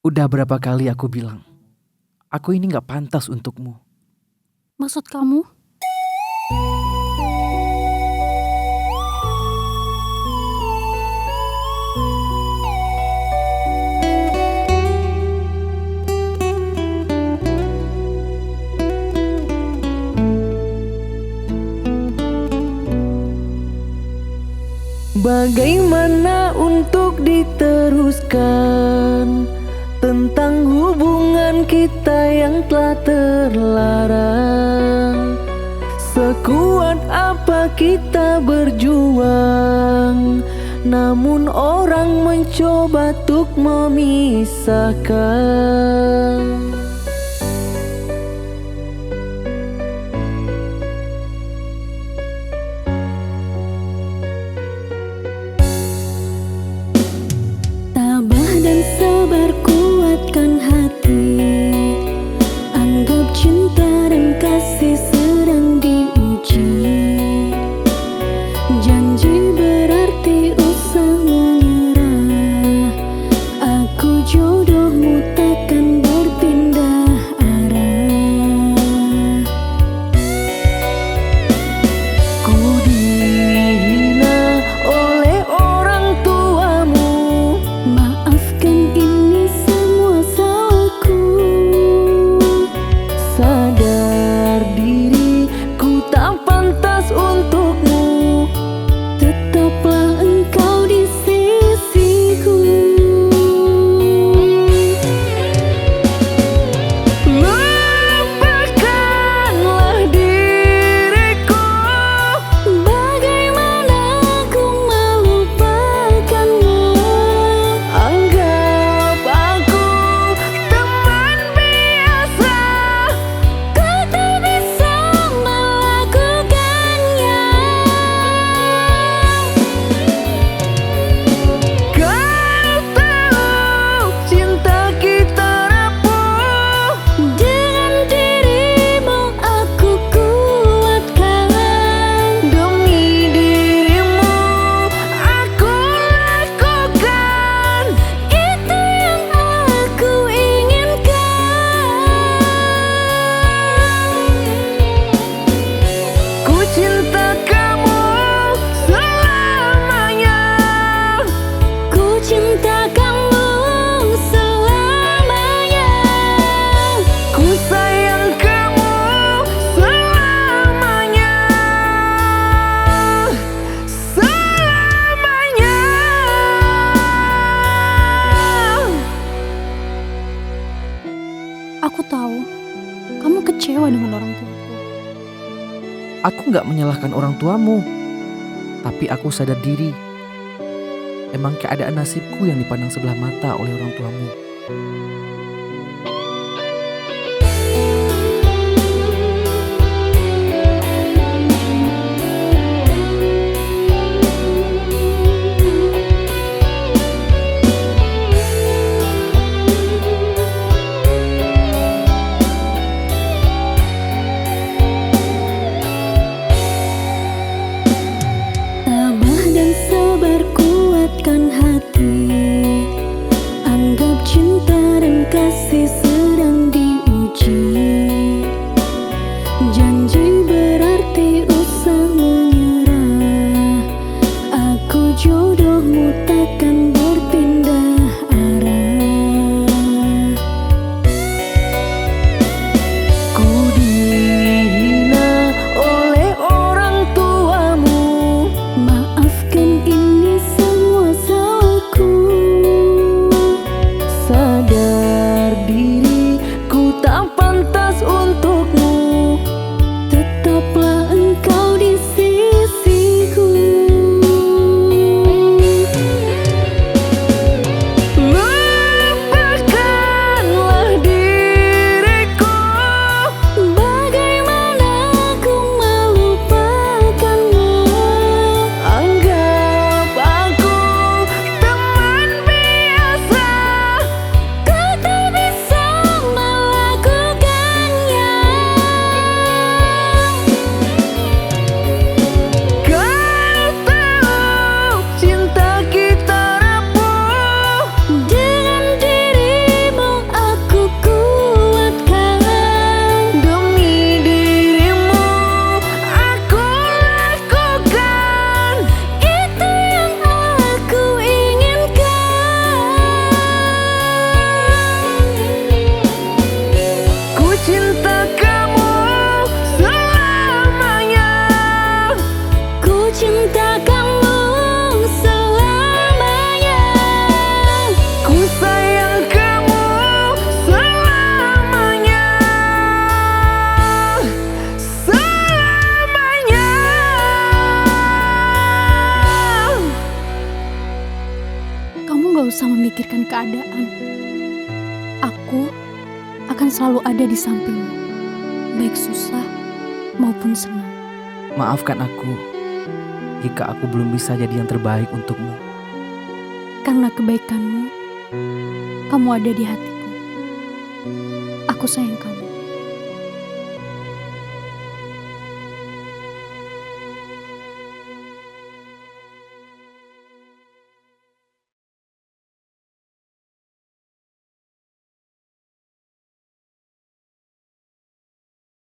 Udah berapa kali aku bilang, aku ini gak pantas untukmu. Maksud kamu? Bagaimana untuk diteruskan tentang hubungan kita yang telah terlarang? Sekuat apa kita berjuang, namun orang mencoba untuk memisahkan. Dan sabar kuatkan hati, anggap cinta dan kasih sedang diuji. Janji berarti usah menyerah, aku jodohmu takkan berpindah arah. Ku dihina oleh orang tuamu, maafkan ini semua salahku. sadar diri ku tak pantas untukmu, Tetaplah engkau di sisiku. lupakanlah diriku. Bagaimana aku melupakanmu? Anggap aku teman biasa, Kau tak bisa melakukannya. kau tahu cinta kita rapuh. Dengan dirimu aku kuatkan, Demi dirimu aku lakukan. itu yang aku inginkan. Ku cinta kamu selamanya. Ku cinta kamu selamanya. Ku sayang kamu selamanya. Selamanya. Aku tahu kamu kecewa dengan orang tuaku. Aku gak menyalahkan orang tuamu, tapi aku sadar diri. Emang keadaan nasibku yang dipandang sebelah mata oleh orang tuamu. Tabah dan sabar kuatkan hati, anggap cinta dan kasih sedang diuji. Janji berarti usah menyerah, aku jodohmu takkan berpindah arah. Ku dihina oleh orang tuamu, Maafkan ini semua salahku. sadar diri memikirkan keadaan. Aku akan selalu ada di sampingmu, baik susah maupun senang. Maafkan aku jika aku belum bisa jadi yang terbaik untukmu. Karena kebaikanmu, kamu ada di hatiku. Aku sayang kamu.